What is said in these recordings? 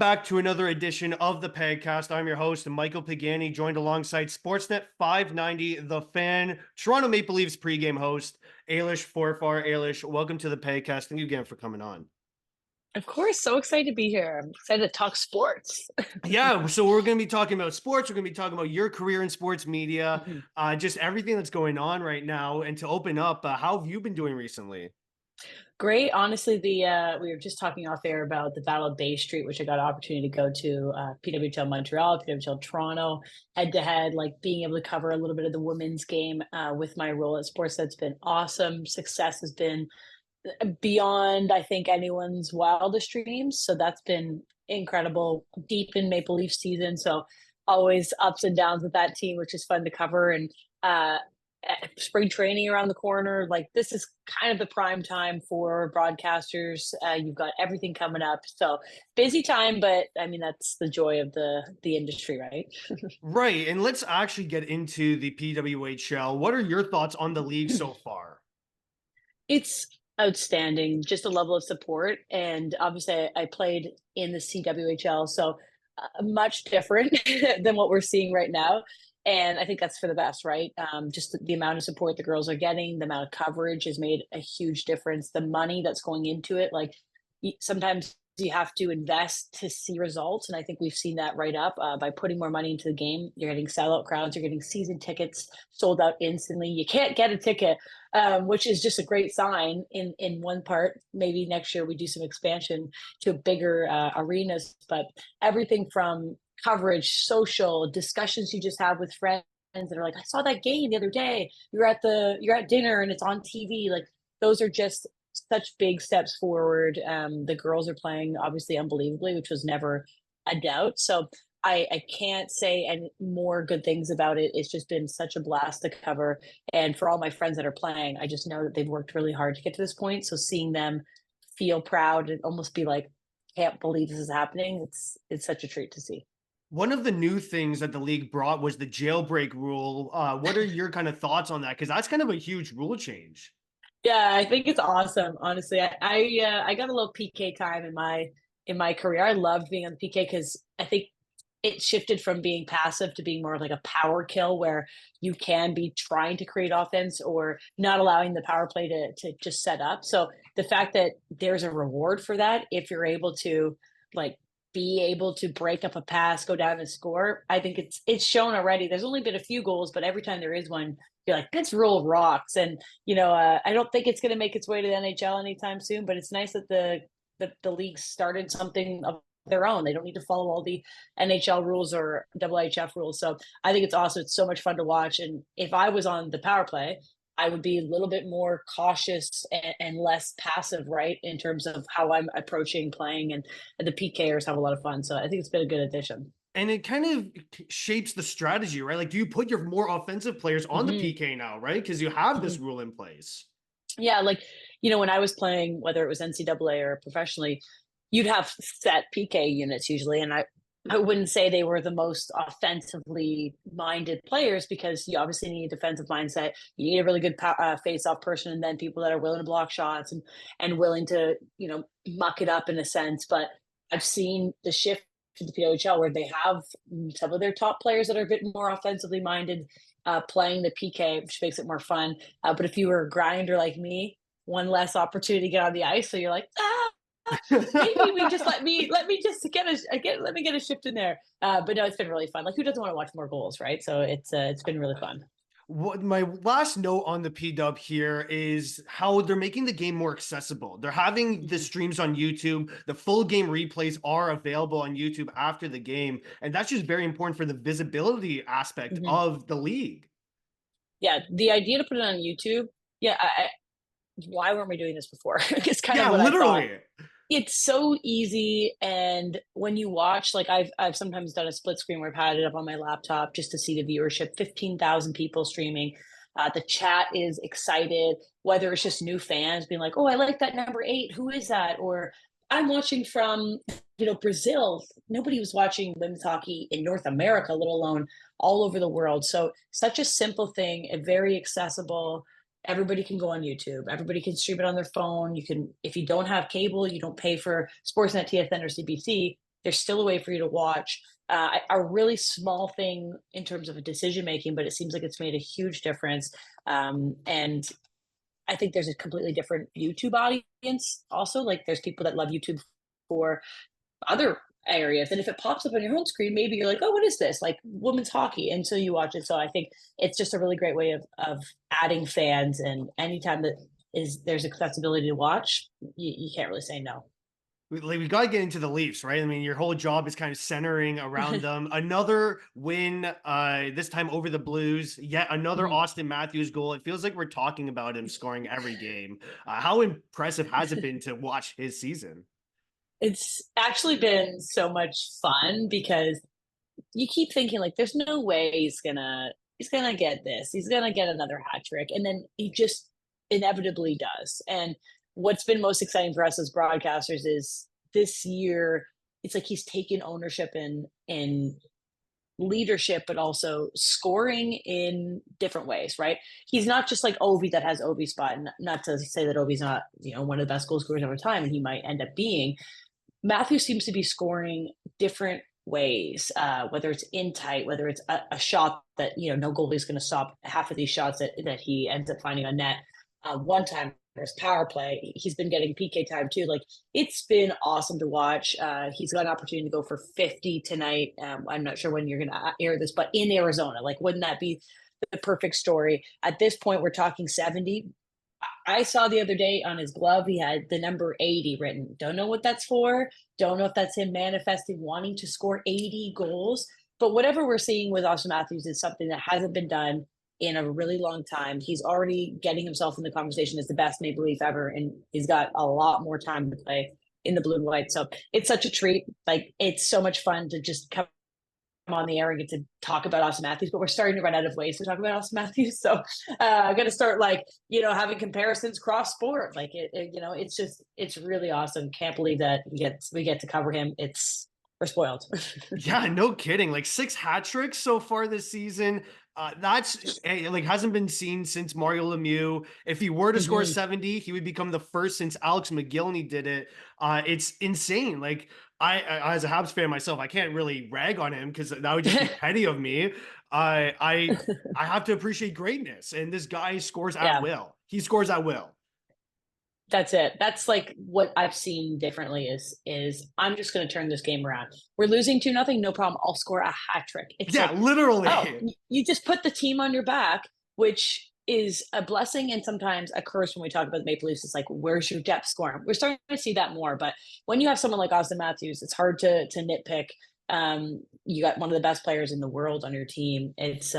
back to another edition of the Pagcast. I'm your host, Michael Pagani, joined alongside Sportsnet 590 The Fan, Toronto Maple Leafs pregame host, Ailish Forfar. Ailish, welcome to the Pagcast. Thank you again for coming on. Of course, so excited to be here. I'm excited to talk sports. Yeah, so we're going to be talking about sports. We're going to be talking about your career in sports media, just everything that's going on right now. And to open up, how have you been doing recently? Great. Honestly, we were just talking off air about the Battle of Bay Street, which I got an opportunity to go to PWHL Montreal, PWHL Toronto, head to head, like being able to cover a little bit of the women's game with my role at Sports. That's been awesome. Success has been beyond, I think, anyone's wildest dreams. So that's been incredible. Deep in Maple Leaf season, so always ups and downs with that team, which is fun to cover. And spring training around the corner. Like this is kind of the prime time for broadcasters. You've got everything coming up, so busy time. But I mean, that's the joy of the industry, right? Right, and let's actually get into the PWHL. What are your thoughts on the league so far? It's outstanding, just a level of support. And obviously, I played in the CWHL, so much different than what we're seeing right now. And I think that's for the best, right? Just the amount of support the girls are getting, the amount of coverage has made a huge difference. The money that's going into it, like sometimes you have to invest to see results. And I think we've seen that right up by putting more money into the game. You're getting sellout crowds, you're getting season tickets sold out instantly. You can't get a ticket, which is just a great sign in one part. Maybe next year we do some expansion to bigger arenas, but everything from coverage, social discussions you just have with friends that are like, I saw that game the other day. You're at dinner and it's on TV. Like those are just such big steps forward. The girls are playing obviously unbelievably, which was never a doubt. So I can't say any more good things about it. It's just been such a blast to cover. And for all my friends that are playing, I just know that they've worked really hard to get to this point. So seeing them feel proud and almost be like, can't believe this is happening. It's such a treat to see. One of the new things that the league brought was the jailbreak rule. What are your kind of thoughts on that? Because that's kind of a huge rule change. Yeah, I think it's awesome. Honestly, I got a little PK time in my career. I loved being on the PK because I think it shifted from being passive to being more like a power kill where you can be trying to create offense or not allowing the power play to just set up. So the fact that there's a reward for that if you're able to like be able to break up a pass, go down and score, I think it's shown already. There's only been a few goals, but every time there is one, you're like, this rule rocks. And I don't think it's going to make its way to the NHL anytime soon, but it's nice that the league started something of their own. They don't need to follow all the NHL rules or WHF rules. So I think it's awesome. It's so much fun to watch. And if I was on the power play, I would be a little bit more cautious and less passive, right, in terms of how I'm approaching playing. And the PKers have a lot of fun. So I think it's been a good addition. And it kind of shapes the strategy, right? Like, do you put your more offensive players on the Mm-hmm. PK now, right? Because you have this Mm-hmm. rule in place. Yeah, like when I was playing, whether it was NCAA or professionally, you'd have set PK units usually, and I wouldn't say they were the most offensively minded players because you obviously need a defensive mindset. You need a really good face-off person, and then people that are willing to block shots and willing to muck it up in a sense. But I've seen the shift to the PWHL where they have some of their top players that are a bit more offensively minded playing the PK, which makes it more fun. But if you were a grinder like me, one less opportunity to get on the ice, so you're like, maybe we just let me just let me get a shift in there. But no, it's been really fun. Like, who doesn't want to watch more goals, right? So it's been really fun. What my last note on the PW here is how they're making the game more accessible. They're having the Mm-hmm. streams on YouTube. The full game replays are available on YouTube after the game, and that's just very important for the visibility aspect Mm-hmm. of the league. Yeah, the idea to put it on YouTube. Yeah, why weren't we doing this before? It's kind of Yeah, what I thought. literally. It's so easy, and when you watch, like I've sometimes done a split screen where I've had it up on my laptop just to see the viewership. 15,000 people streaming. The chat is excited. Whether it's just new fans being like, "Oh, I like that number 8. Who is that?" Or I'm watching from Brazil. Nobody was watching women's hockey in North America, let alone all over the world. So such a simple thing, a very accessible. Everybody can go on YouTube. Everybody can stream it on their phone. You can, if you don't have cable, you don't pay for Sportsnet TFN or CBC. there's still a way for you to watch. A really small thing in terms of a decision making, but it seems like it's made a huge difference. And I think there's a completely different YouTube audience also. Like there's people that love YouTube for other areas. And if it pops up on your home screen, maybe you're like, oh, what is this? Like women's hockey. And so you watch it. So I think it's just a really great way of adding fans. And anytime that there's accessibility to watch, you can't really say no. We got to get into the Leafs, right? I mean, your whole job is kind of centering around them. Another win, this time over the Blues. Yet another Mhm. Austin Matthews goal. It feels like we're talking about him scoring every game. How impressive has it been to watch his season? It's actually been so much fun because you keep thinking like there's no way he's gonna get this. He's gonna get another hat trick. And then he just inevitably does. And what's been most exciting for us as broadcasters is this year, it's like he's taken ownership in leadership, but also scoring in different ways, right? He's not just like Ovi that has Ovi spot. And not to say that Ovi's not, one of the best goal scorers of our time, and he might end up being, Matthews seems to be scoring different ways, whether it's in tight, whether it's a shot that, no goalie is going to stop half of these shots that he ends up finding on net. One time, there's power play. He's been getting PK time too. Like it's been awesome to watch. He's got an opportunity to go for 50 tonight. I'm not sure when you're going to air this, but in Arizona, like wouldn't that be the perfect story? At this point, we're talking 70. I saw the other day on his glove, he had the number 80 written. Don't know what that's for. Don't know if that's him manifesting wanting to score 80 goals. But whatever we're seeing with Austin Matthews is something that hasn't been done in a really long time. He's already getting himself in the conversation as the best Maple Leaf ever, and he's got a lot more time to play in the blue and white. So it's such a treat. Like it's so much fun to just come on the air and get to talk about Austin Matthews, but we're starting to run out of ways to talk about Austin Matthews. So I'm going to start having comparisons cross sport. Like it's really awesome. Can't believe that we get to cover him. We're spoiled. Yeah, no kidding. Like 6 hat tricks so far this season. That's like hasn't been seen since Mario Lemieux. If he were to score Mhm. 70, he would become the first since Alex McGillney did it. It's insane. Like as a Habs fan myself, I can't really rag on him because that would just be petty of me. I have to appreciate greatness, and this guy scores at Yeah. will. He scores at will. That's it. That's like what I've seen differently is I'm just going to turn this game around. We're losing 2-0, no problem. I'll score a hat trick. It's Yeah, like, oh, literally. you just put the team on your back, which is a blessing and sometimes a curse when we talk about the Maple Leafs. It's like, where's your depth scoring? We're starting to see that more. But when you have someone like Austin Matthews, it's hard to nitpick. You got one of the best players in the world on your team. It's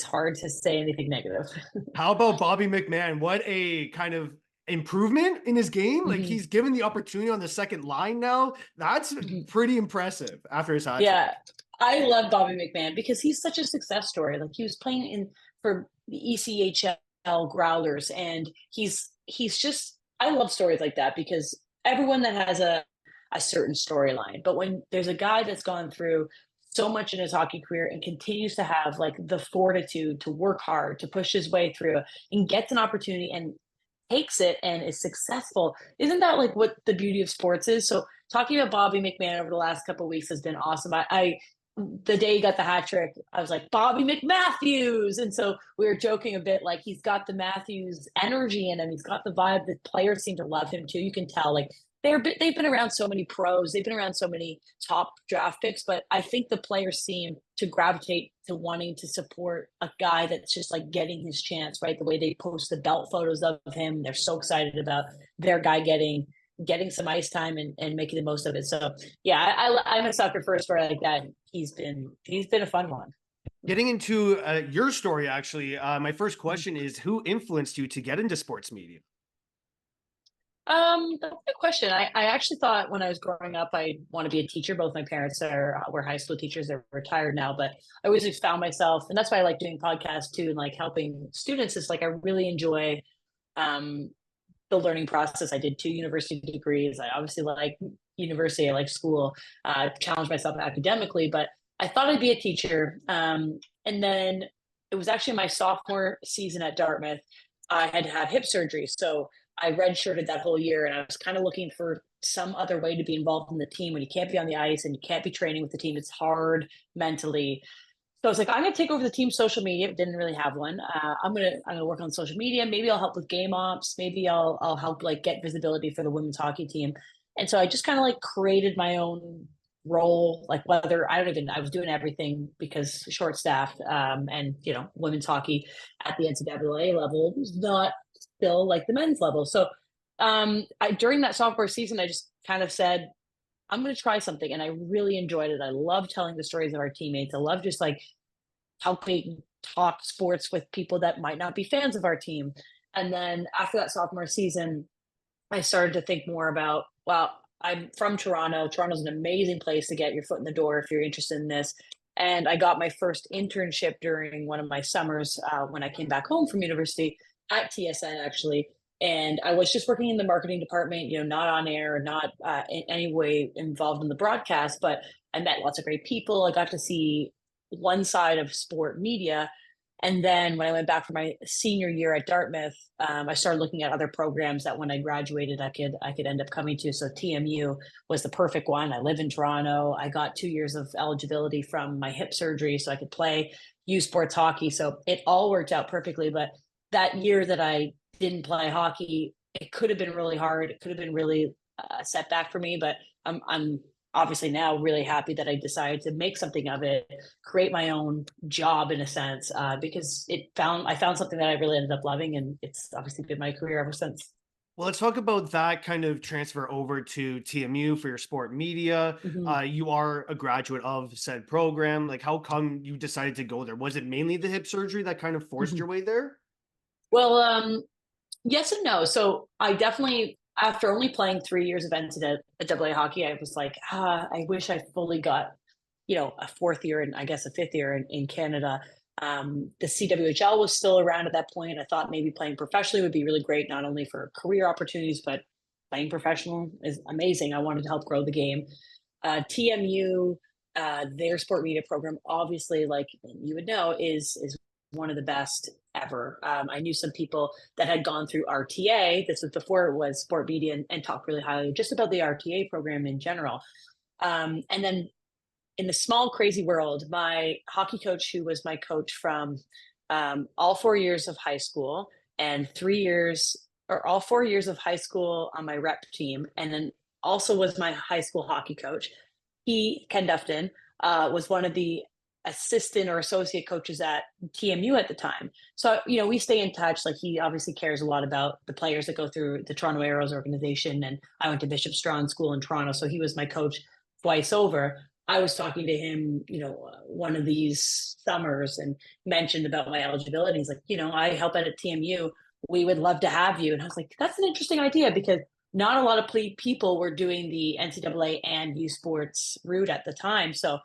hard to say anything negative. How about Bobby McMahon? What a kind of improvement in his game. Like Mhm, he's given the opportunity on the second line now. That's mhm. pretty impressive after his hat Yeah, trick. I love Bobby McMahon because he's such a success story. Like he was playing in for the ECHL Growlers, and he's just I love stories like that because everyone that has a certain storyline, but when there's a guy that's gone through so much in his hockey career and continues to have like the fortitude to work hard to push his way through and gets an opportunity and takes it and is successful. Isn't that like what the beauty of sports is? So talking about Bobby McMahon over the last couple of weeks has been awesome. I the day he got the hat trick, I was like Bobby McMatthews, and so we were joking a bit like he's got the Matthews energy in him. He's got the vibe. The players seem to love him too. You can tell like they've been around so many pros, they've been around so many top draft picks, but I think the players seem to gravitate to wanting to support a guy that's just like getting his chance, right? The way they post the belt photos of him, they're so excited about their guy getting some ice time and making the most of it. So yeah, I'm a sucker for a story like that. He's been a fun one. Getting into your story, actually, my first question is who influenced you to get into sports media? That's a good question. I actually thought when I was growing up, I want to be a teacher. Both my parents were high school teachers. They're retired now, but I always just found myself, and that's why I like doing podcasts too, and like helping students. Is like I really enjoy um, the learning process. I did 2 university degrees. I obviously like university. I like school. Challenge myself academically, but I thought I'd be a teacher. And then it was actually my sophomore season at Dartmouth. I had to have hip surgery, so I redshirted that whole year, and I was kind of looking for some other way to be involved in the team when you can't be on the ice and you can't be training with the team. It's hard mentally. So I was like, I'm gonna take over the team's social media. Didn't really have one. I'm gonna work on social media. Maybe I'll help with game ops. Maybe I'll help like get visibility for the women's hockey team. And so I just kind of like created my own role, like whether I was doing everything because short staffed, and women's hockey at the NCAA level was not still like the men's level. So during that sophomore season, I just kind of said, I'm going to try something. And I really enjoyed it. I love telling the stories of our teammates. I love just like helping talk sports with people that might not be fans of our team. And then after that sophomore season, I started to think more about, well, I'm from Toronto. Toronto's an amazing place to get your foot in the door if you're interested in this. And I got my first internship during one of my summers when I came back home from university at TSN, actually. And I was just working in the marketing department, not on air, not in any way involved in the broadcast, but I met lots of great people. I got to see one side of sport media. And then when I went back for my senior year at Dartmouth, I started looking at other programs that when I graduated, I could end up coming to. So TMU was the perfect one. I live in Toronto. I got 2 years of eligibility from my hip surgery, so I could play U Sports hockey. So it all worked out perfectly. But that year that I didn't play hockey, it could have been really hard. It could have been really a setback for me. But I'm obviously now really happy that I decided to make something of it, create my own job in a sense, because I found something that I really ended up loving, and it's obviously been my career ever since. Well, let's talk about that kind of transfer over to TMU for your sport media. Mhm. You are a graduate of said program. Like, how come you decided to go there? Was it mainly the hip surgery that kind of forced Mhm. your way there? Well, yes and no. So I definitely, after only playing 3 years of NCAA hockey, I was like, I wish I fully got, a fourth year and I guess a fifth year in Canada. The CWHL was still around at that point. I thought maybe playing professionally would be really great, not only for career opportunities, but playing professional is amazing. I wanted to help grow the game. TMU, their sport media program, obviously, like you would know, is one of the best ever. I knew some people that had gone through RTA. This was before it was sport media, and talked really highly just about the RTA program in general. And then in the small, crazy world, my hockey coach, who was my coach from all 4 years of high school and 3 years, or all 4 years of high school on my rep team, and then also was my high school hockey coach. Ken Dufton, was one of the assistant or associate coaches at TMU at the time. So, we stay in touch. Like, he obviously cares a lot about the players that go through the Toronto Arrows organization. And I went to Bishop Strachan School in Toronto. So he was my coach twice over. I was talking to him, one of these summers, and mentioned about my eligibility. He's like, I help out at TMU. We would love to have you. And I was like, that's an interesting idea, because not a lot of people were doing the NCAA and U Sports route at the time. So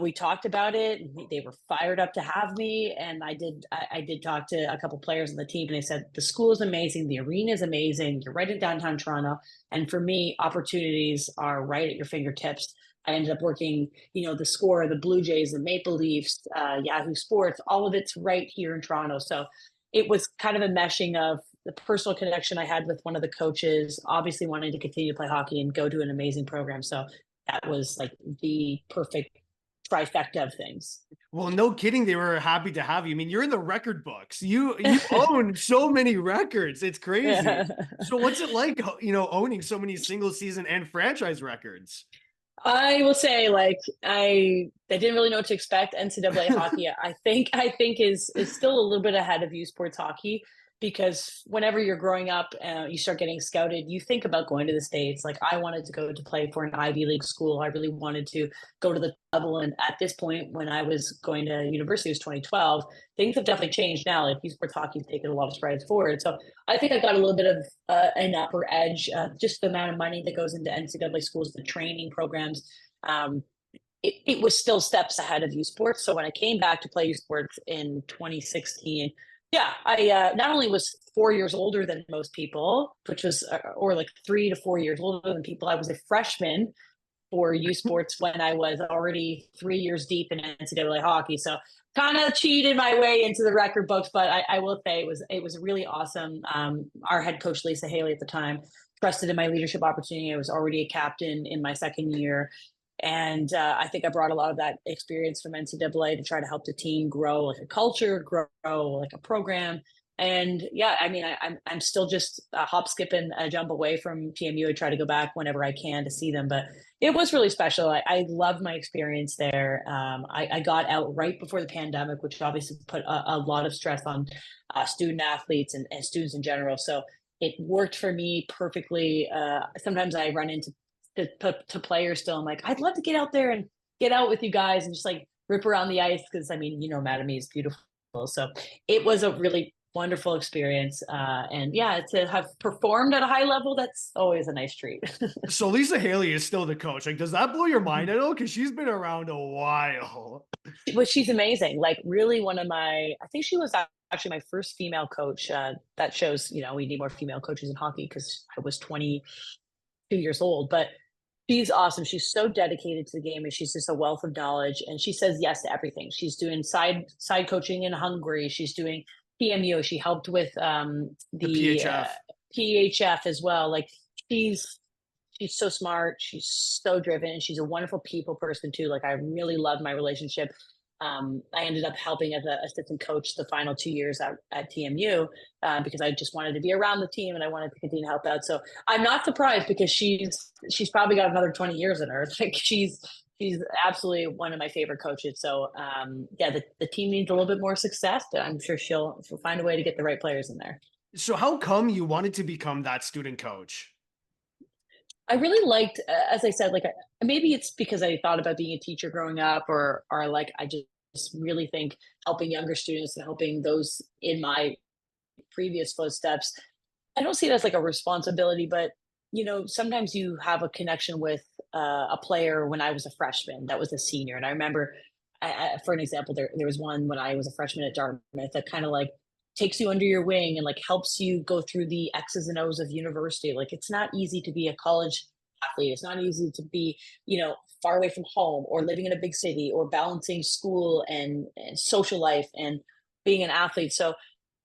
we talked about it, and they were fired up to have me. And I did talk to a couple players on the team, and they said, the school is amazing. The arena is amazing. You're right in downtown Toronto. And for me, opportunities are right at your fingertips. I ended up working, the Score, the Blue Jays, the Maple Leafs, Yahoo Sports, all of it's right here in Toronto. So it was kind of a meshing of the personal connection I had with one of the coaches, obviously wanting to continue to play hockey and go to an amazing program. So that was like the perfect trifecta of things. Well, no kidding. They were happy to have you. I mean, you're in the record books. You own so many records. It's crazy. So what's it like, owning so many single season and franchise records? I will say, like, I didn't really know what to expect. NCAA hockey, I think is still a little bit ahead of U Sports hockey, because whenever you're growing up, you start getting scouted. You think about going to the States. Like, I wanted to go to play for an Ivy League school. I really wanted to go to the level. And at this point, when I was going to university, it was 2012. Things have definitely changed now. Like, U Sports hockey's taken a lot of strides forward. So I think I got a little bit of an upper edge, just the amount of money that goes into NCAA schools, the training programs. Um, it was still steps ahead of U Sports. So when I came back to play U Sports in 2016, yeah, I not only was 4 years older than most people, which was, or like 3 to 4 years older than people, I was a freshman for U Sports when I was already 3 years deep in NCAA hockey. So kind of cheated my way into the record books, but I will say it was really awesome. Our head coach, Lisa Haley, at the time, trusted in my leadership opportunity. I was already a captain in my second year. And I think I brought a lot of that experience from NCAA to try to help the team grow like a culture, grow like a program. And yeah, I mean, I'm still just a hop, skip, and a jump away from TMU. I try to go back whenever I can to see them, but it was really special. I loved my experience there. I got out right before the pandemic, which obviously put a lot of stress on student athletes and students in general. So it worked for me perfectly. Sometimes I run into to players still. I'm like, I'd love to get out there and get out with you guys and just like rip around the ice because I mean, Mattamy is beautiful. So it was a really wonderful experience. And yeah, to have performed at a high level, that's always a nice treat. So Lisa Haley is still the coach. Like, does that blow your mind at all? Because she's been around a while. But she's amazing. Like really I think she was actually my first female coach. That shows, we need more female coaches in hockey because I was 22 years old, but she's awesome. She's so dedicated to the game and she's just a wealth of knowledge and she says yes to everything. She's doing side coaching in Hungary. She's doing PMU. She helped with the PHF. PHF as well. Like she's so smart. She's so driven and she's a wonderful people person too. Like I really love my relationship. I ended up helping as an assistant coach the final 2 years at TMU because I just wanted to be around the team and I wanted to continue to help out. So I'm not surprised because she's probably got another 20 years in her. Like she's absolutely one of my favorite coaches. So yeah, the team needs a little bit more success, but I'm sure she'll find a way to get the right players in there. So how come you wanted to become that student coach? I really liked, as I said, like maybe it's because I thought about being a teacher growing up, or like I just really think helping younger students and helping those in my previous footsteps. I don't see it as like a responsibility, but sometimes you have a connection with a player. When I was a freshman, that was a senior, and I remember, for an example, there was one when I was a freshman at Dartmouth that kind of like takes you under your wing and like helps you go through the X's and O's of university. Like it's not easy to be a college athlete. It's not easy to be, far away from home or living in a big city or balancing school and social life and being an athlete. So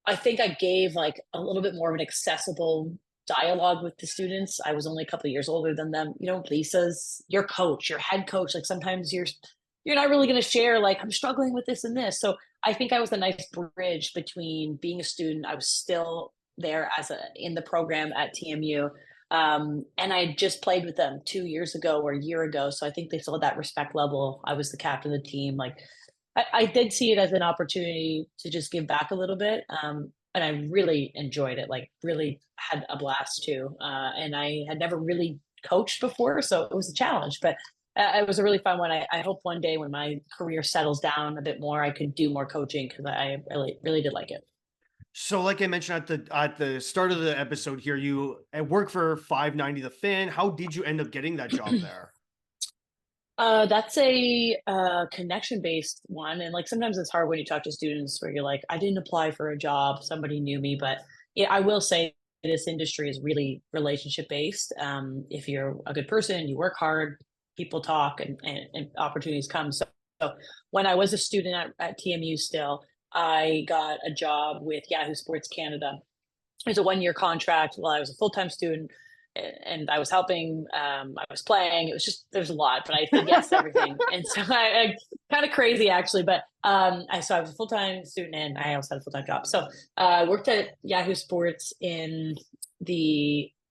I think I gave like a little bit more of an accessible dialogue with the students. I was only a couple of years older than them. Lisa's your coach, your head coach. Like sometimes you're not really going to share like I'm struggling with this and this. So I think I was a nice bridge between being a student. I was still there in the program at TMU. And I just played with them 2 years ago or a year ago. So I think they saw that respect level. I was the captain of the team. Like I did see it as an opportunity to just give back a little bit. And I really enjoyed it, like really had a blast too. And I had never really coached before, so it was a challenge, but it was a really fun one. I hope one day when my career settles down a bit more, I could do more coaching because I really, really did like it. So like I mentioned at the start of the episode here, you work for 590 The Fan. How did you end up getting that job there? That's a connection-based one. And like sometimes it's hard when you talk to students where you're like, I didn't apply for a job, somebody knew me. But yeah, I will say this industry is really relationship-based. If you're a good person, you work hard, people talk and opportunities come. So when I was a student at TMU still, I got a job with Yahoo Sports Canada. It was a 1-year contract while I was a full-time student and I was helping, I was playing. It was just, there's a lot, but I said yes to everything. And so I kind of crazy actually, but so I was a full-time student and I also had a full-time job. So I worked at Yahoo Sports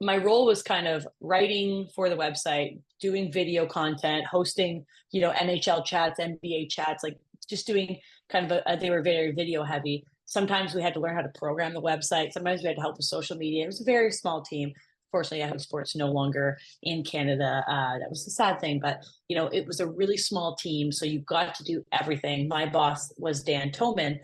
my role was kind of writing for the website, doing video content, hosting, NHL chats, NBA chats, like just doing kind of they were very video heavy. Sometimes we had to learn how to program the website. Sometimes we had to help with social media. It was a very small team. Fortunately, Yahoo Sports no longer in Canada. That was the sad thing, but it was a really small team, so you got to do everything. My boss was Dan Toman,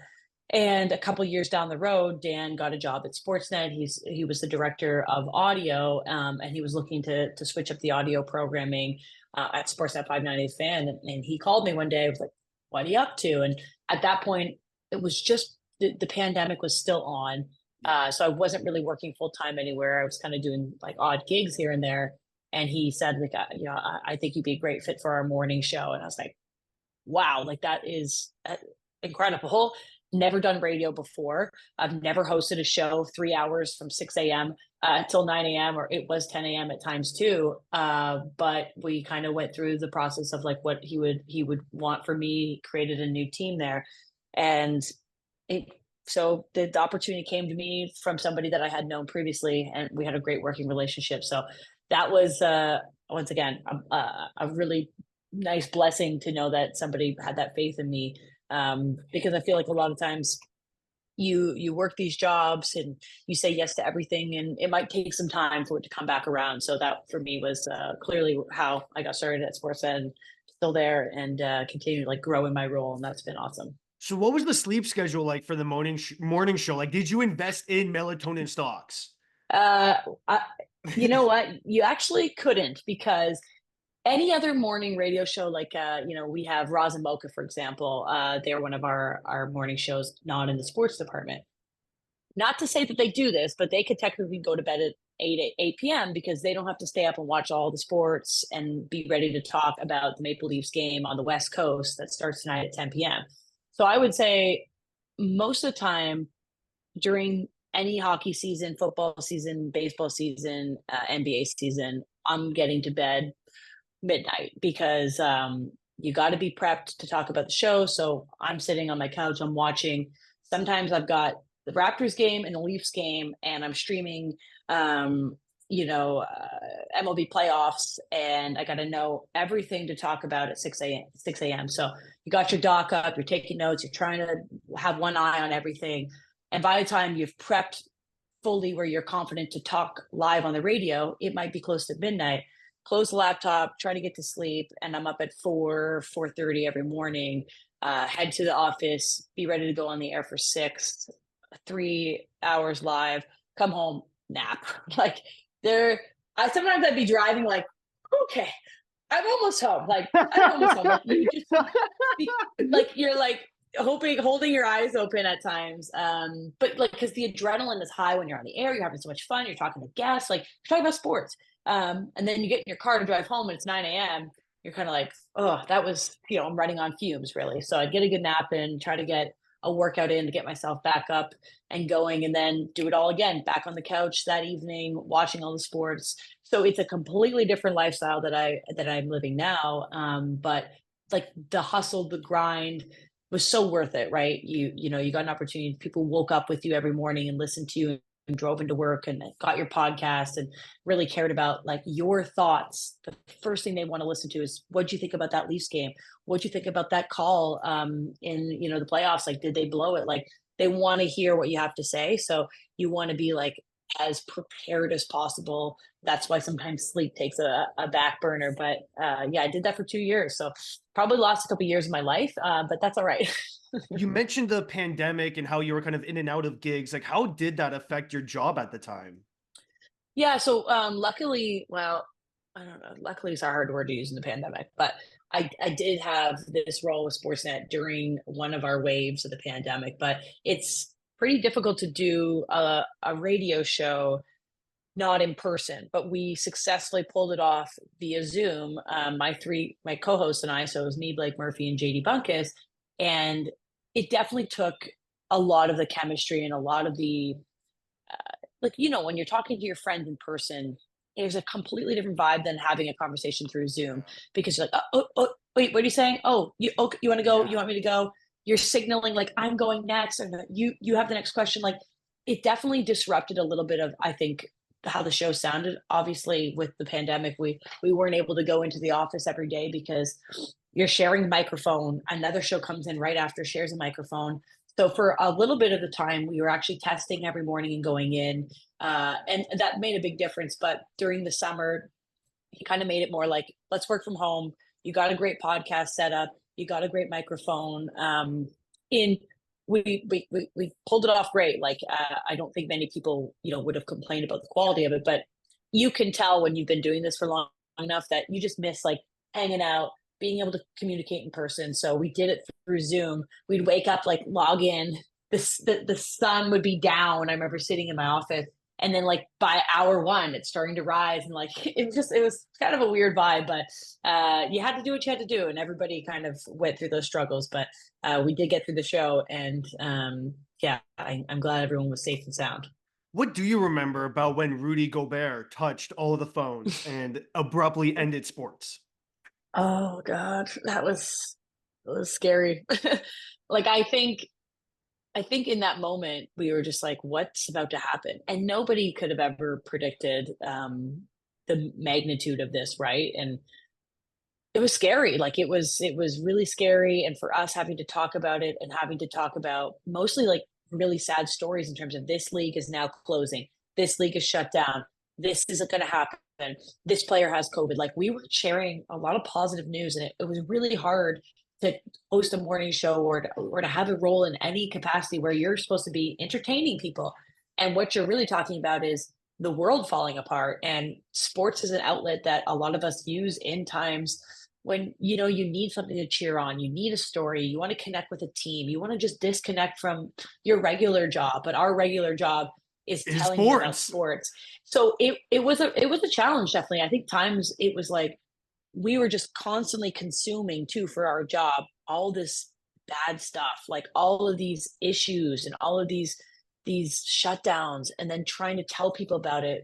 and a couple years down the road, Dan got a job at Sportsnet. He was the director of audio, and he was looking to switch up the audio programming at Sportsnet 590 Fan. And he called me one day. I was like, "What are you up to?" And at that point, it was just the pandemic was still on. So I wasn't really working full time anywhere. I was kind of doing like odd gigs here and there. And he said, like, I think you'd be a great fit for our morning show. And I was like, wow, like that is incredible. Never done radio before. I've never hosted a show 3 hours from 6 a.m. till 9 a.m. or it was 10 a.m. at times too. But we kind of went through the process of like what he would want for me, created a new team there. And it, so the opportunity came to me from somebody that I had known previously, and we had a great working relationship. So that was, once again, a really nice blessing to know that somebody had that faith in me. Because I feel like a lot of times you work these jobs and you say yes to everything, and it might take some time for it to come back around. So that for me was clearly how I got started at Sportsnet, and still there, and continue to like grow in my role, and that's been awesome. So what was the sleep schedule like for the morning show? Like, did you invest in melatonin stocks? uh I, you know what, you actually couldn't, because any other morning radio show, like we have Roz and Mocha, for example. They're one of our morning shows, not in the sports department. Not to say that they do this, but they could technically go to bed at 8 p.m. because they don't have to stay up and watch all the sports and be ready to talk about the Maple Leafs game on the West Coast that starts tonight at 10 p.m. So I would say most of the time during any hockey season, football season, baseball season, NBA season, I'm getting to bed midnight, because you got to be prepped to talk about the show. So I'm sitting on my couch, I'm watching. Sometimes I've got the Raptors game and the Leafs game, and I'm streaming, um, MLB playoffs, and I got to know everything to talk about at 6 a.m. 6 a.m. So you got your doc up, you're taking notes, you're trying to have one eye on everything. And by the time you've prepped fully where you're confident to talk live on the radio, it might be close to midnight. Close the laptop, try to get to sleep, and I'm up at 4:30 every morning. Head to the office, be ready to go on the air for 6, 3 hours live. Come home, nap. Like I sometimes I'd be driving, like, okay, I'm almost home. Like I'm almost home. Like you just like you're like holding your eyes open at times. But like, because the adrenaline is high when you're on the air, you're having so much fun, you're talking to guests, like you're talking about sports. And then you get in your car to drive home and it's 9 a.m. You're kind of like, oh, that was, I'm running on fumes, really. So I'd get a good nap and try to get a workout in to get myself back up and going, and then do it all again, back on the couch that evening, watching all the sports. So it's a completely different lifestyle that I'm living now. But like the hustle, the grind was so worth it, right? You got an opportunity. People woke up with you every morning and listened to you and drove into work and got your podcast and really cared about like your thoughts. The first thing they want to listen to is, what'd you think about that Leafs game? What'd you think about that call in the playoffs? Like, did they blow it? Like, they want to hear what you have to say. So you want to be like as prepared as possible. That's why sometimes sleep takes a back burner. But yeah, I did that for 2 years. So probably lost a couple of years of my life, but that's all right. You mentioned the pandemic and how you were kind of in and out of gigs. Like, how did that affect your job at the time? Yeah, so luckily, well, I don't know, luckily is a hard word to use in the pandemic, but I did have this role with Sportsnet during one of our waves of the pandemic. But it's pretty difficult to do a radio show not in person, but we successfully pulled it off via Zoom. My co-hosts and I, so it was me, Blake Murphy, and JD Bunkus, and it definitely took a lot of the chemistry and a lot of the like, when you're talking to your friends in person, there's a completely different vibe than having a conversation through Zoom, because you're like, oh, wait, what are you saying? Oh, you want to go? You Yeah. want me to go? You're signaling like I'm going next, or no, you have the next question. Like, it definitely disrupted a little bit of, I think, how the show sounded. Obviously, with the pandemic, we weren't able to go into the office every day because you're sharing a microphone. Another show comes in right after, shares a microphone. So for a little bit of the time, we were actually testing every morning and going in, and that made a big difference. But during the summer, he kind of made it more like, let's work from home. You got a great podcast set up. You got a great microphone. In we pulled it off great. Like, I don't think many people would have complained about the quality of it, but you can tell when you've been doing this for long enough that you just miss like hanging out, being able to communicate in person. So we did it through Zoom. We'd wake up, like log in, the sun would be down. I remember sitting in my office, and then like by hour one, it's starting to rise, and like it was kind of a weird vibe. But you had to do what you had to do, and everybody kind of went through those struggles. But we did get through the show, and yeah, I'm glad everyone was safe and sound. What do you remember about when Rudy Gobert touched all of the phones and abruptly ended sports? Oh god, that was scary. Like, I think in that moment, we were just like, "What's about to happen?" And nobody could have ever predicted, the magnitude of this, right? And it was scary, like, it was really scary, and for us having to talk about it and having to talk about mostly, like, really sad stories in terms of this league is now closing, this league is shut down, this isn't gonna happen, this player has COVID, like, we were sharing a lot of positive news, and it was really hard to host a morning show or to have a role in any capacity where you're supposed to be entertaining people, and what you're really talking about is the world falling apart, and sports is an outlet that a lot of us use in times when you need something to cheer on, you need a story, you want to connect with a team, you want to just disconnect from your regular job, but our regular job is Is telling you about sports. sports. So it was a challenge, definitely. I think times it was like we were just constantly consuming too for our job all this bad stuff, like all of these issues and all of these shutdowns, and then trying to tell people about it.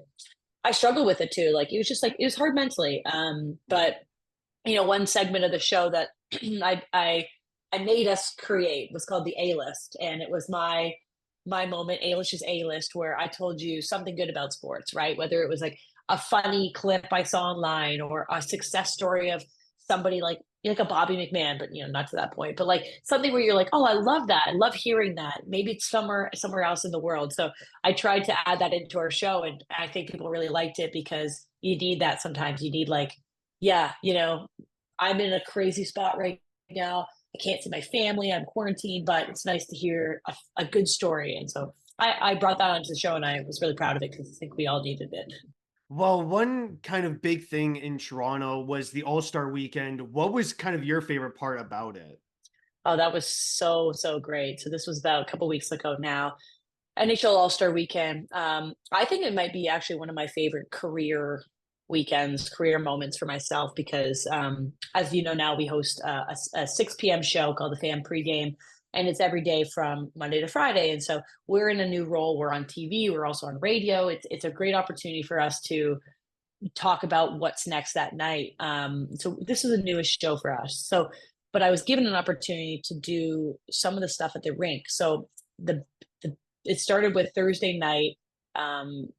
I struggled with it too. Like it was just like it was hard mentally. But one segment of the show that I made us create was called the A list, and it was my moment, Ailish's A list, where I told you something good about sports, right? Whether it was like a funny clip I saw online or a success story of somebody like a Bobby McMahon, but not to that point, but like something where you're like, oh, I love that. I love hearing that. Maybe it's somewhere else in the world. So I tried to add that into our show, and I think people really liked it because you need that sometimes. You need like, yeah, I'm in a crazy spot right now. I can't see my family. I'm quarantined, but it's nice to hear a good story. And so I brought that onto the show, and I was really proud of it because I think we all needed it. Well, one kind of big thing in Toronto was the All-Star weekend. What was kind of your favorite part about it? Oh, that was so, so great. So this was about a couple weeks ago now. NHL All-Star weekend. I think it might be actually one of my favorite career weekends, career moments for myself because, as you know, now we host a 6 p.m. show called The Fan Pregame, and it's every day from Monday to Friday. And so we're in a new role. We're on TV. We're also on radio. It's a great opportunity for us to talk about what's next that night. So this is the newest show for us. So, but I was given an opportunity to do some of the stuff at the rink. So the it started with Thursday night.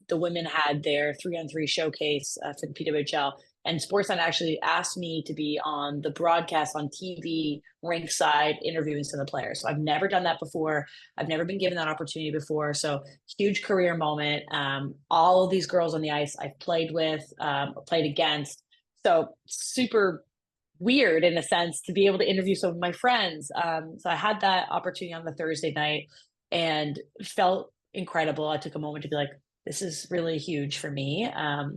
The women had their 3-on-3 showcase for the PWHL, and Sportsnet actually asked me to be on the broadcast on TV, rink side, interviewing some of the players. So I've never done that before. I've never been given that opportunity before. So huge career moment. All of these girls on the ice I've played with, played against. So super weird in a sense to be able to interview some of my friends. So I had that opportunity on the Thursday night and felt incredible. I took a moment to be like, this is really huge for me.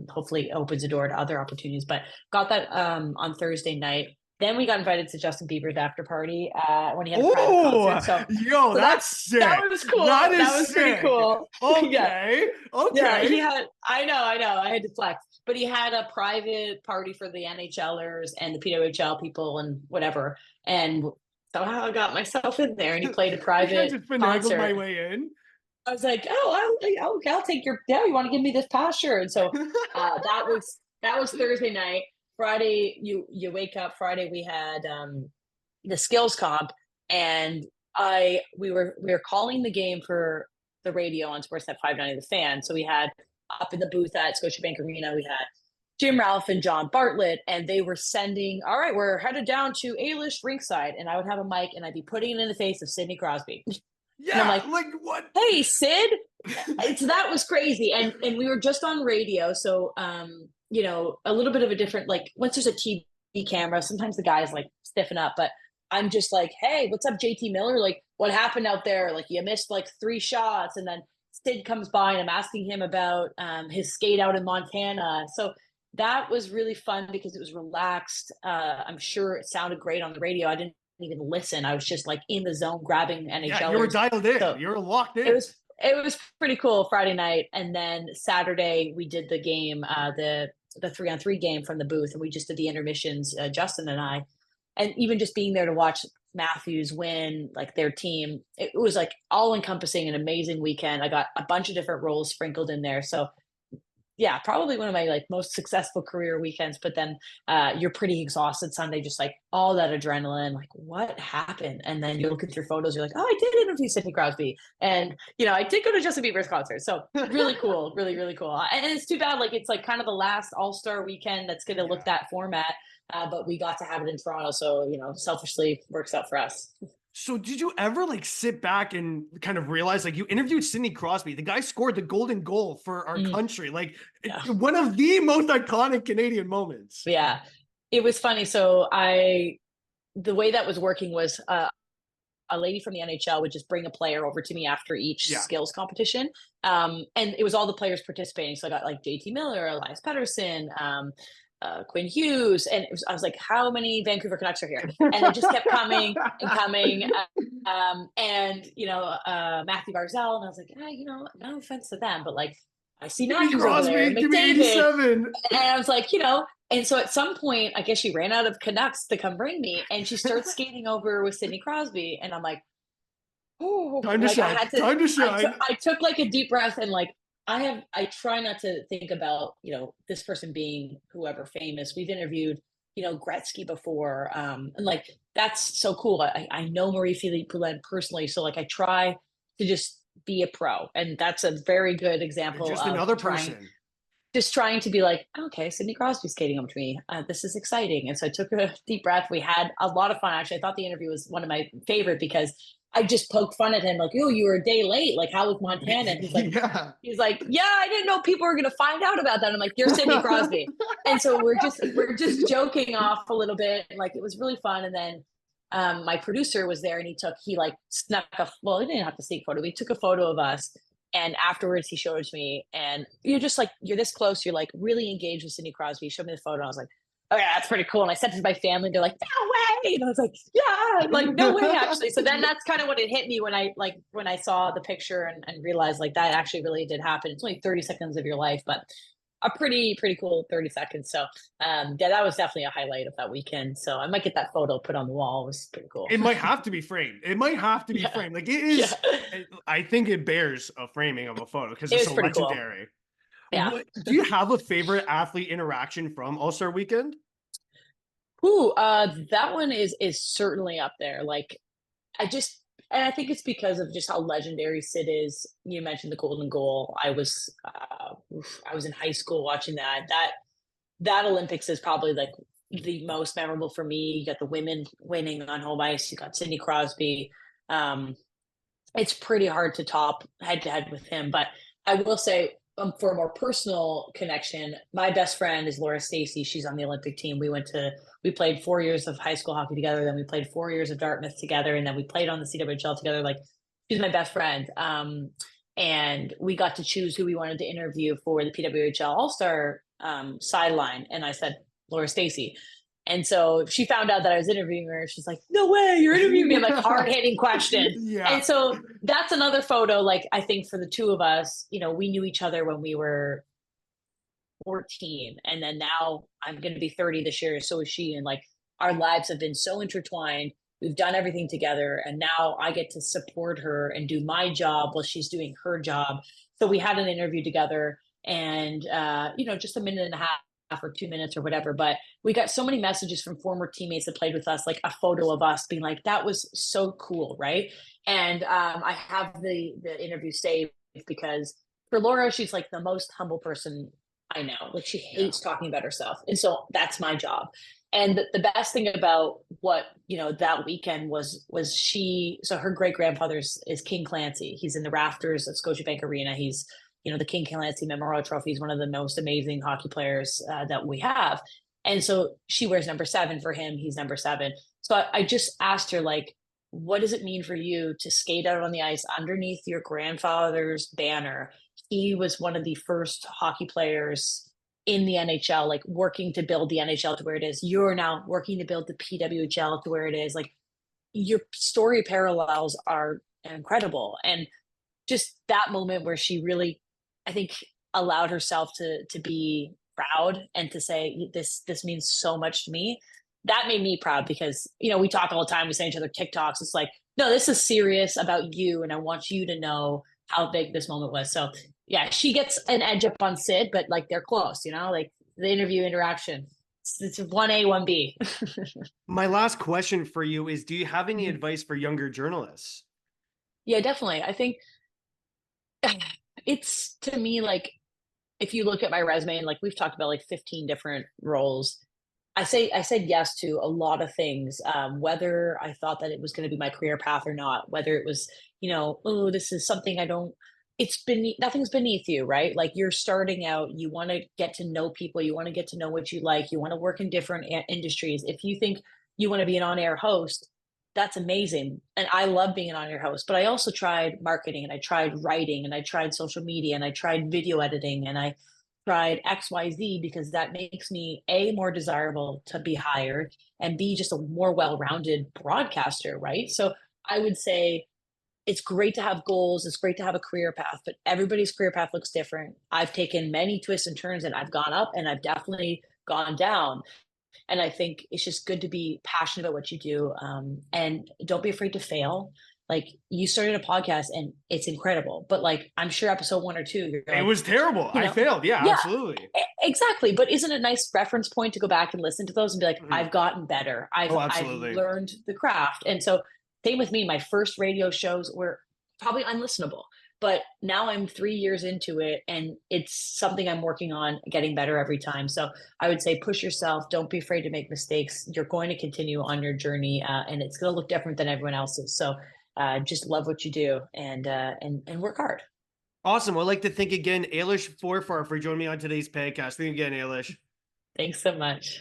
Hopefully it opens a door to other opportunities, but got that on Thursday night. Then we got invited to Justin Bieber's after party when he had a private Oh, concert. So, yo, so that that's that sick. was cool. That That is was pretty sick. cool. Yeah, Okay. yeah. He Okay. had. I know. I had to flex, but he had a private party for the NHLers and the PWHL people and whatever. And somehow I got myself in there, and he played a I private just finagled my concert. way in. I was like, "Oh, I'll take your yeah. You want to give me this pass, sure." And so that was Thursday night. Friday, you wake up. Friday, we had the skills comp, and we were calling the game for the radio on Sportsnet 590 The Fan. So we had up in the booth at Scotiabank Arena, we had Jim Ralph and John Bartlett, and they were sending, all right, we're headed down to Ailish Rinkside, and I would have a mic and I'd be putting it in the face of Sidney Crosby. And I'm Yeah, like, like what? hey Sid, that was crazy, and we were just on radio, so a little bit of a different, like once there's a TV camera, sometimes the guys like stiffen up, but I'm just like, hey, what's up, JT Miller, like what happened out there, like you missed like 3 shots, and then Sid comes by and I'm asking him about his skate out in Montana. So that was really fun because it was relaxed. I'm sure it sounded great on the radio. I didn't even listen. I was just like in the zone grabbing Yeah, you were NHLers. dialed in. So You were locked it in. was it was pretty cool Friday night, and then Saturday we did the game, the 3-on-3 game from the booth, and we just did the intermissions, Justin and I, and even just being there to watch Matthews win, like their team, it was like all encompassing, an amazing weekend. I got a bunch of different roles sprinkled in there. So yeah, probably one of my like most successful career weekends. But then you're pretty exhausted Sunday, just like all that adrenaline, like what happened? And then you look at your photos, you're like, oh, I did interview Sidney Crosby, and I did go to Justin Bieber's concert. So really cool, really really cool. And it's too bad, like it's like kind of the last All-Star weekend that's going to look that format. But we got to have it in Toronto, so selfishly works out for us. So did you ever like sit back and kind of realize like you interviewed Sidney Crosby, the guy scored the golden goal for our country, like Yeah. one of the most iconic Canadian moments. Yeah, it was funny. So the way that was working was a lady from the NHL would just bring a player over to me after each Yeah. skills competition. And it was all the players participating. So I got like JT Miller, Elias Pettersson, Quinn Hughes. And I was like, how many Vancouver Canucks are here? And they just kept coming and coming. Matthew Barzell. And I was like, no offense to them, but like, I see Matthews over there, Crosby, give me McDavid. 87. And I was like, and so at some point, I guess she ran out of Canucks to come bring me, and she starts skating over with Sidney Crosby, and I'm like, oh, Time to like shine. Time to shine. I took like a deep breath, and like I try not to think about this person being whoever famous. We've interviewed Gretzky before, and like that's so cool. I know Marie-Philippe Poulin personally, so like I try to just be a pro, and that's a very good example. Just of another person. Just trying to be like, okay, Sidney Crosby skating up to me. This is exciting. And so I took a deep breath. We had a lot of fun. Actually, I thought the interview was one of my favorite because I just poked fun at him, like, oh, you were a day late. Like, how was Montana? And he's like, yeah, I didn't know people were going to find out about that. I'm like, you're Sidney Crosby. And so we're just joking off a little bit. And like, it was really fun. And then my producer was there, and he snuck he didn't have to sneak photo. He took a photo of us. And afterwards, he showed it to me, and you're just like, you're this close. You're like really engaged with Sidney Crosby. He showed me the photo, and I was like, oh yeah, that's pretty cool. And I sent it to my family. They're like, no way. And I was like, yeah, like no way, actually. So then that's kind of what it hit me when I saw the picture and realized like that actually really did happen. It's only 30 seconds of your life, but a pretty cool 30 seconds. So yeah, that was definitely a highlight of that weekend. So I might get that photo put on the wall. It was pretty cool. It might have to be framed. Framed. Like it is. Yeah. I think it bears a framing of a photo because it's so legendary. Cool. Yeah. Do you have a favorite athlete interaction from All-Star Weekend? Ooh, that one is certainly up there. Like and I think it's because of just how legendary Sid is. You mentioned the golden goal. I was in high school watching that. That Olympics is probably like the most memorable for me. You got the women winning on home ice. You got Sidney Crosby. It's pretty hard to top head to head with him. But I will say, for a more personal connection, my best friend is Laura Stacey. She's on the Olympic team. We played 4 years of high school hockey together. Then we played 4 years of Dartmouth together. And then we played on the CWHL together. Like, she's my best friend. And we got to choose who we wanted to interview for the PWHL All-Star sideline. And I said, Laura Stacey. And so she found out that I was interviewing her. She's like, no way, you're interviewing me. I'm like, hard-hitting question. Yeah. And so that's another photo, like, I think for the two of us, we knew each other when we were 14. And then now I'm going to be 30 this year. So is she. And like, our lives have been so intertwined. We've done everything together. And now I get to support her and do my job while she's doing her job. So we had an interview together, and, just a minute and a half or 2 minutes or whatever, but we got so many messages from former teammates that played with us, like a photo of us being like, that was so cool, right? And I have the interview saved because for Laura, she's like the most humble person I know. Like, she hates talking about herself, and so that's my job. And the best thing about what that weekend was so her great grandfather is King Clancy. He's in the rafters at Scotiabank Arena. He's the King Clancy Memorial Trophy is one of the most amazing hockey players that we have. And so she wears number 7 for him. He's number 7. So I just asked her, like, what does it mean for you to skate out on the ice underneath your grandfather's banner? He was one of the first hockey players in the NHL, like working to build the NHL to where it is. You're now working to build the PWHL to where it is. Like, your story parallels are incredible. And just that moment where she really, I think, allowed herself to be proud and to say, this means so much to me. that made me proud because, we talk all the time. We send each other TikToks. It's like, no, this is serious about you. And I want you to know how big this moment was. So yeah, she gets an edge up on Sid, but like they're close, like the interview interaction. It's 1A, 1B. My last question for you is, do you have any advice for younger journalists? Yeah, definitely. I think it's, to me, like, if you look at my resume and like we've talked about like 15 different roles, I said yes to a lot of things, whether I thought that it was going to be my career path or not, whether it was, oh, this is something I don't, it's been, nothing's beneath you, right? Like you're starting out, you want to get to know people, you want to get to know what you like, you want to work in different industries. If you think you want to be an on-air host, that's amazing. And I love being an on-air host, but I also tried marketing and I tried writing and I tried social media and I tried video editing and I tried XYZ because that makes me A, more desirable to be hired, and B, just a more well-rounded broadcaster, right? So I would say it's great to have goals, it's great to have a career path, but everybody's career path looks different. I've taken many twists and turns and I've gone up and I've definitely gone down. And I think it's just good to be passionate about what you do, and don't be afraid to fail. Like you started a podcast and it's incredible, but like I'm sure episode 1 or 2, you're It like, was terrible. you I know, failed. Yeah, yeah, absolutely. exactly. But isn't it a nice reference point to go back and listen to those and be like, Mhm. I've gotten better. I've Oh, I've absolutely. learned the craft. And so same with me. My first radio shows were probably unlistenable. But now I'm 3 years into it and it's something I'm working on getting better every time. So I would say push yourself. Don't be afraid to make mistakes. You're going to continue on your journey, and it's going to look different than everyone else's. So just love what you do, and work hard. Awesome. I'd like to thank again Ailish Forfar for joining me on today's podcast. Thank you again, Ailish. Thanks so much.